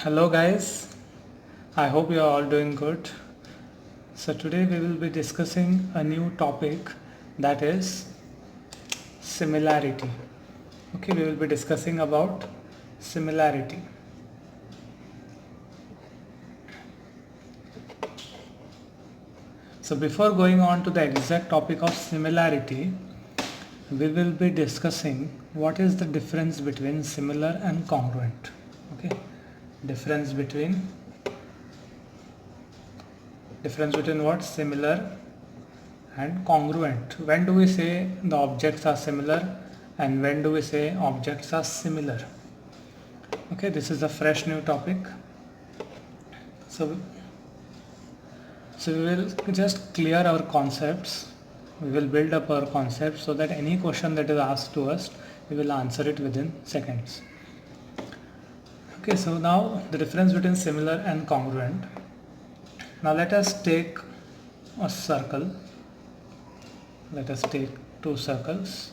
Hello guys, I hope you are all doing good. So today we will be discussing a new topic, that is similarity. Okay, we will be discussing about similarity. So before going on to the exact topic of similarity, we will be discussing what is the difference between similar and congruent. Okay, difference between what? Similar and congruent. When do we say the objects are similar and when do we say objects are similar? Okay, this is a fresh new topic. So we will just clear our concepts. We will build up our concepts so that any question that is asked to us, we will answer it within seconds. Okay, so now the difference between similar and congruent. Now let us take a circle. Let us take two circles.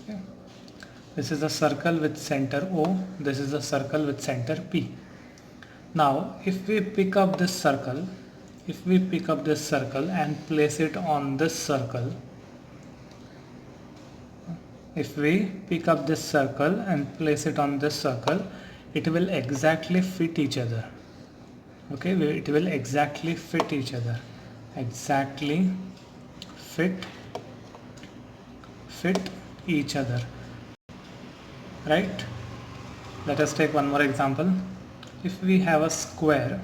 Okay. This is a circle with center O. This is a circle with center P. Now if we pick up this circle and place it on this circle, it will exactly fit each other. Okay, it will exactly fit each other. Exactly fit each other. Right? Let us take one more example. If we have a square,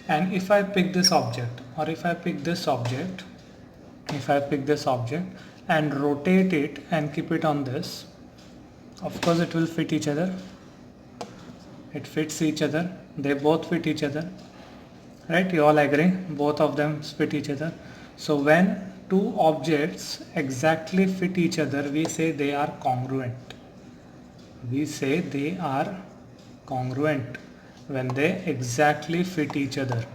and if I pick this object and rotate it and keep it on this, of course it will fit each other. It fits each other. They both fit each other. Right? You all agree? Both of them fit each other. So when two objects exactly fit each other, we say they are congruent. When they exactly fit each other.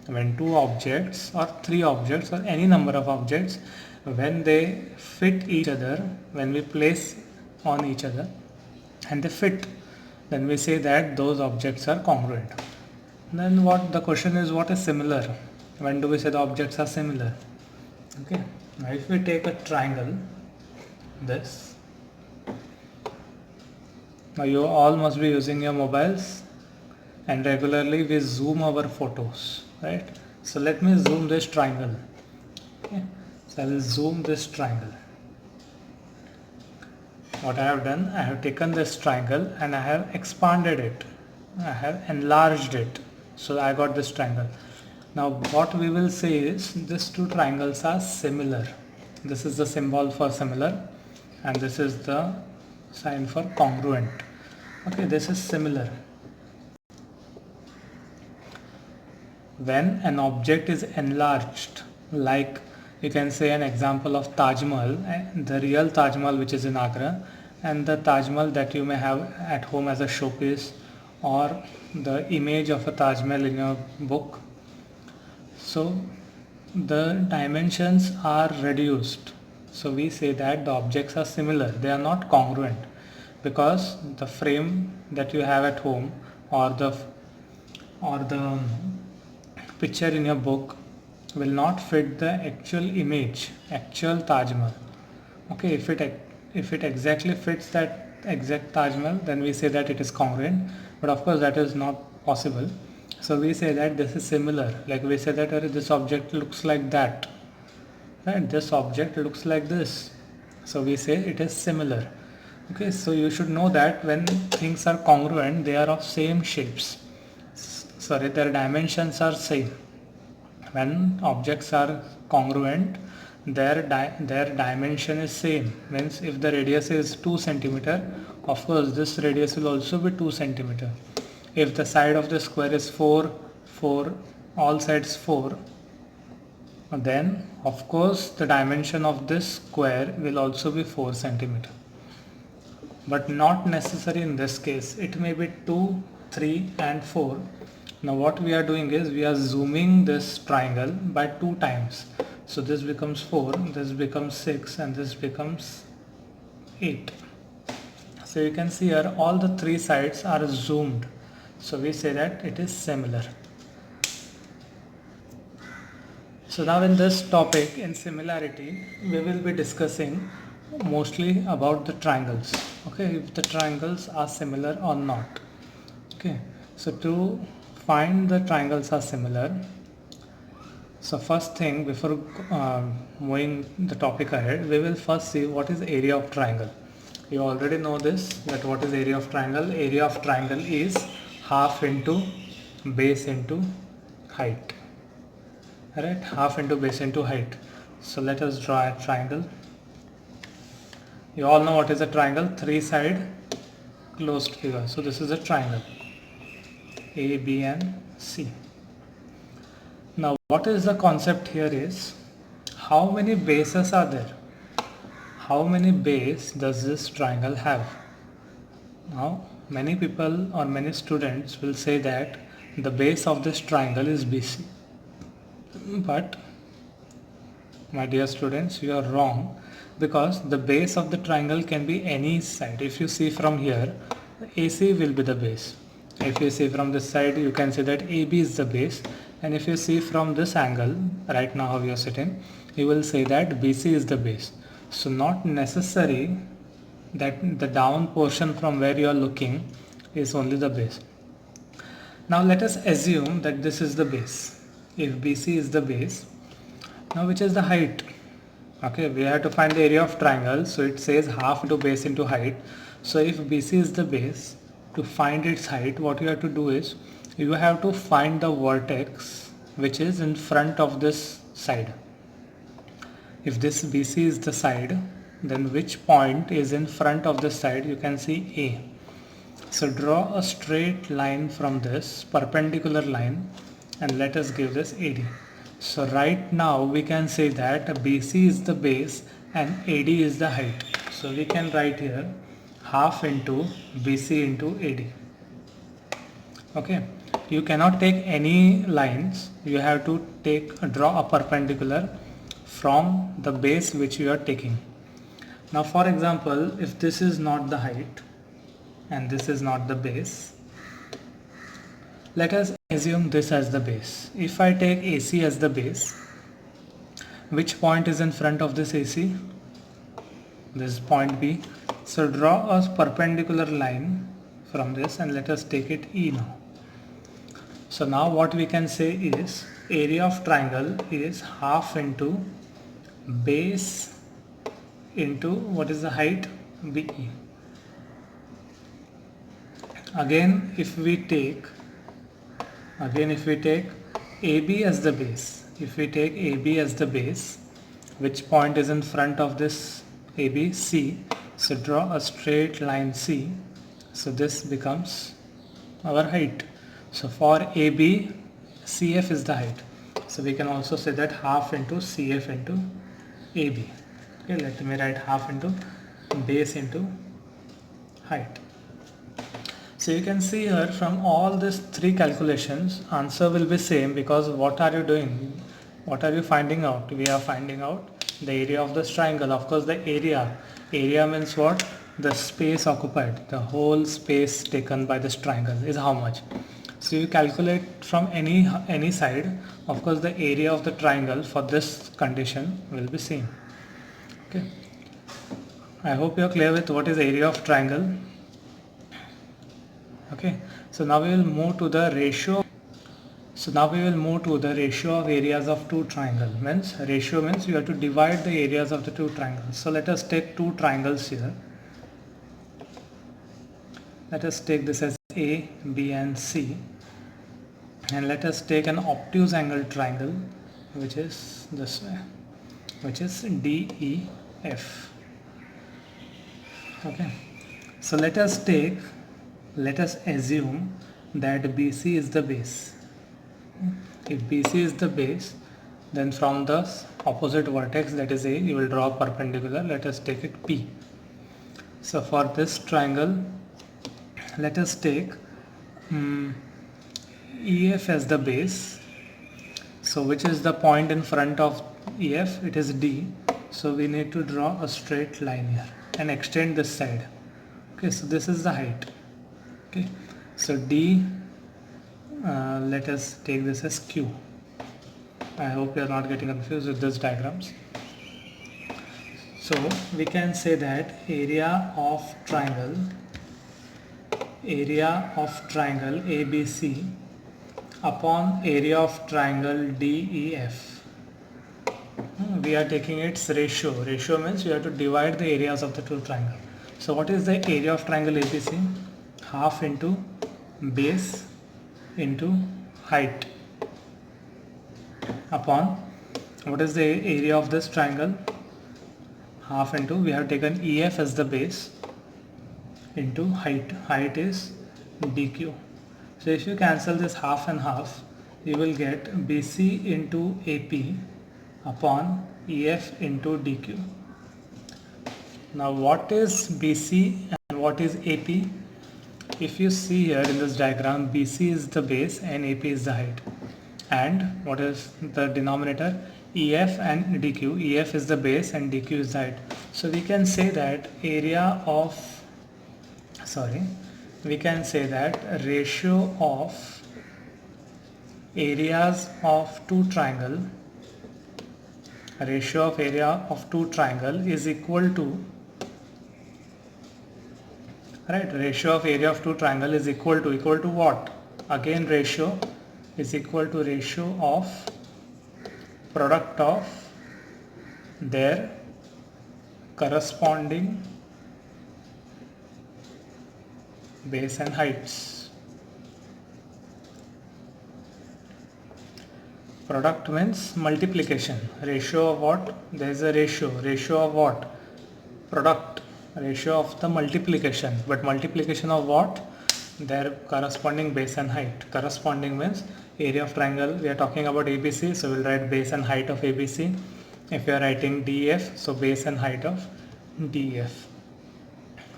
When two objects or three objects or any number of objects, when they fit each other, when we place on each other and they fit, then we say that those objects are congruent. Then the question is, what is similar? When do we say the objects are similar? Okay, now if we take a triangle, this, now you all must be using your mobiles and regularly we zoom our photos, right? So let me zoom this triangle. Okay, so I will zoom this triangle. What I have done, I have taken this triangle and I have expanded it. I have enlarged it. So I got this triangle. Now what we will say is these two triangles are similar. This is the symbol for similar and this is the sign for congruent. Okay, this is similar. When an object is enlarged, like you can say an example of Taj Mahal, the real Taj Mahal which is in Agra, and the Taj Mahal that you may have at home as a showpiece, or the image of a Taj Mahal in your book. So the dimensions are reduced. So we say that the objects are similar. They are not congruent because the frame that you have at home or the picture in your book will not fit the actual image, actual Taj Mahal. Okay, if it exactly fits that exact Taj Mahal, then we say that it is congruent. But of course that is not possible. So we say that this is similar. Like we say that this object looks like that. Right? This object looks like this. So we say it is similar. Okay, so you should know that when things are congruent, they are of same shapes. Their dimensions are same. When objects are congruent, their dimension is same. Means if the radius is 2 centimeter, of course this radius will also be 2 centimeter. If the side of the square is 4, all sides 4, then of course the dimension of this square will also be 4 centimeter. But not necessary in this case. It may be 2, 3 and 4. Now what we are doing is we are zooming this triangle by 2 times. So this becomes 4, this becomes 6, and this becomes 8. So you can see here all the three sides are zoomed. So we say that it is similar. So now in this topic, in similarity, we will be discussing mostly about the triangles. Okay, if the triangles are similar or not. Okay, so to find the triangles are similar, so first thing before moving the topic ahead, we will first see what is area of triangle. You already know this, that what is area of triangle. Area of triangle is half into base into height. Alright, half into base into height. So let us draw a triangle. You all know what is a triangle, three side closed figure. So this is a triangle, A, B and C. Now what is the concept here is, how many bases are there? How many bases does this triangle have? Now many people or many students will say that the base of this triangle is BC. But my dear students, you are wrong, because the base of the triangle can be any side. If you see from here, AC will be the base. If you see from this side, you can say that AB is the base. And if you see from this angle, right now how you are sitting, you will say that BC is the base. So not necessary that the down portion from where you are looking is only the base. Now let us assume that this is the base. If BC is the base, now which is the height? Okay, we have to find the area of triangle. So it says half into base into height. So if BC is the base, to find its height, what you have to do is, you have to find the vertex which is in front of this side. If this BC is the side, then which point is in front of the side? You can see A. So draw a straight line from this perpendicular line and let us give this AD. So right now we can say that BC is the base and AD is the height. So we can write here half into BC into AD. Okay, you cannot take any lines, you have to draw a perpendicular from the base which you are taking. Now for example, if this is not the height and this is not the base, let us assume this as the base. If I take AC as the base, which point is in front of this AC? This is point B. So draw a perpendicular line from this and let us take it E now. So now what we can say is, area of triangle is half into base into what is the height? BE. Again if we take AB as the base, if we take AB as the base, which point is in front of this AB? C. So draw a straight line C. So this becomes our height. So for AB, CF is the height. So we can also say that half into CF into AB. Okay, let me write half into base into height. So you can see here from all these three calculations, answer will be same, because what are you doing? What are you finding out? We are finding out the area of this triangle. Of course the area means what? The space occupied, the whole space taken by this triangle is how much. So you calculate from any side. Of course the area of the triangle for this condition will be same. Okay, I hope you are clear with what is area of triangle. Okay, so now we will move to the ratio. So now we will move to the ratio of areas of two triangles. Ratio means you have to divide the areas of the two triangles. So let us take two triangles here. Let us take this as A, B and C. And let us take an obtuse angle triangle, which is this way, which is DEF. Okay, so let us assume that BC is the base. If BC is the base, then from the opposite vertex, that is A, you will draw a perpendicular. Let us take it P. So for this triangle, let us take EF as the base. So which is the point in front of EF, it is D. So we need to draw a straight line here and extend this side. Okay, so this is the height. Okay, so D, let us take this as Q. I hope you are not getting confused with these diagrams. So we can say that area of triangle ABC upon area of triangle DEF. We are taking its ratio. Ratio means you have to divide the areas of the two triangles. So what is the area of triangle ABC? Half into base into height upon what is the area of this triangle? Half into, we have taken EF as the base, into height. Height is DQ. So if you cancel this half and half, you will get BC into AP upon EF into DQ. Now what is BC and what is AP? If you see here in this diagram, BC is the base and AP is the height. And what is the denominator? EF and DQ. EF is the base and DQ is the height. So we can say that ratio of areas of two triangle is equal to, right, ratio of area of two triangle is equal to what? Again, ratio is equal to ratio of product of their corresponding base and heights. Product means multiplication. Ratio of what? There is a ratio. Ratio of what? Product. Ratio of the multiplication. But multiplication of what? Their corresponding base and height. Corresponding means area of triangle. We are talking about ABC, so we'll write base and height of ABC. If you are writing DF, so base and height of DF.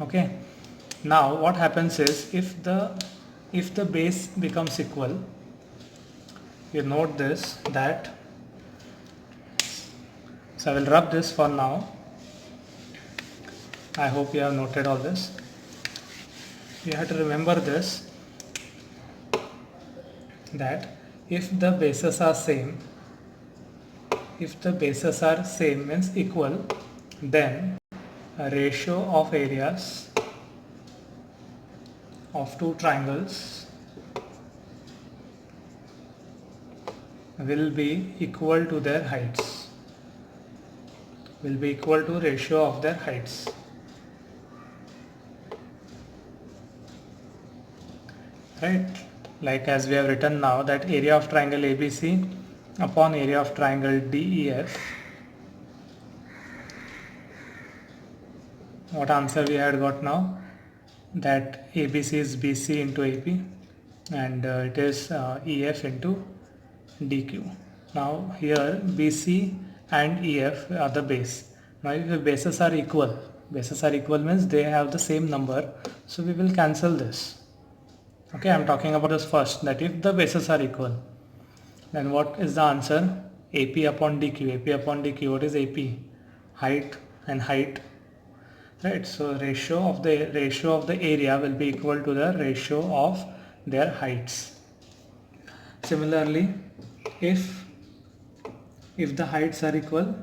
Okay. Now what happens is, if the base becomes equal, you note this, that, so I will rub this for now. I hope you have noted all this. You have to remember this, that if the bases are same means equal, then a ratio of areas of two triangles will be equal to their heights, will be equal to ratio of their heights. Right, like as we have written now, that area of triangle ABC upon area of triangle DEF, what answer we had got now? That ABC is BC into AP and it is EF into DQ. Now here BC and EF are the base. Now if the bases are equal means they have the same number, so we will cancel this. Okay, I am talking about this first, that if the bases are equal, then what is the answer? AP upon DQ. AP upon DQ, what is AP? Height and height. Right, so ratio of the area will be equal to the ratio of their heights. Similarly, if the heights are equal,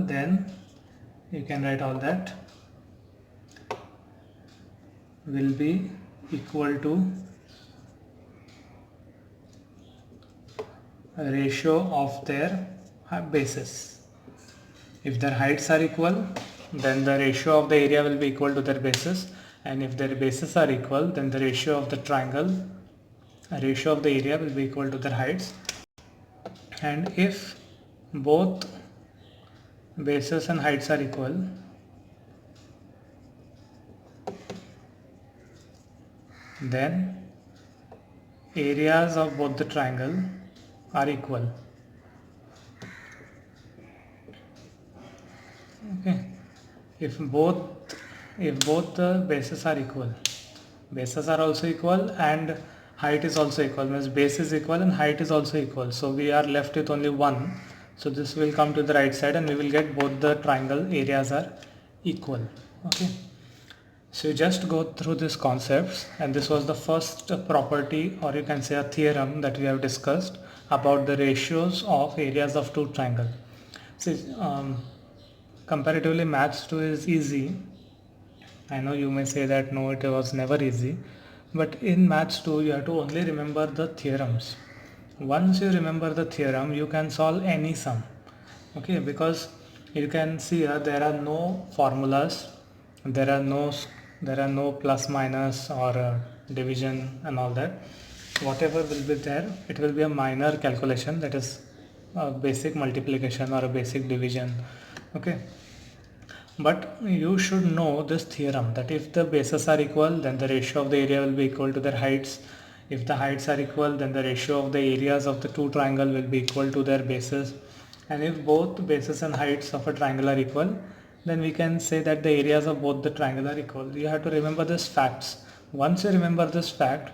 then you can write all that will be equal to a ratio of their bases. If their heights are equal, then the ratio of the area will be equal to their bases, and if their bases are equal, then the ratio of the area will be equal to their heights. And if both bases and heights are equal, then areas of both the triangle are equal. Okay, if both the bases are equal, bases are also equal and height is also equal, means base is equal and height is also equal, so we are left with only one. So this will come to the right side and we will get both the triangle areas are equal. Okay, so you just go through these concepts, and this was the first property, or you can say a theorem, that we have discussed about the ratios of areas of two triangles. See, comparatively maths 2 is easy. I know you may say that no, it was never easy, but in maths 2 you have to only remember the theorems. Once you remember the theorem, you can solve any sum. Okay, because you can see here there are no formulas, there are no plus minus or division and all that. Whatever will be there, it will be a minor calculation, that is a basic multiplication or a basic division. Okay, but you should know this theorem, that if the bases are equal, then the ratio of the area will be equal to their heights. If the heights are equal, then the ratio of the areas of the two triangle will be equal to their bases. And if both bases and heights of a triangle are equal, then we can say that the areas of both the triangle are equal. You have to remember these facts. Once you remember this fact,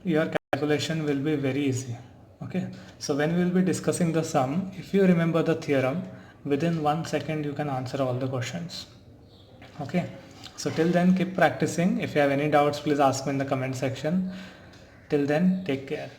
your calculation will be very easy. Okay, so when we will be discussing the sum, if you remember the theorem, within 1 second you can answer all the questions. Okay, so till then keep practicing. If you have any doubts, please ask me in the comment section. Till then, take care.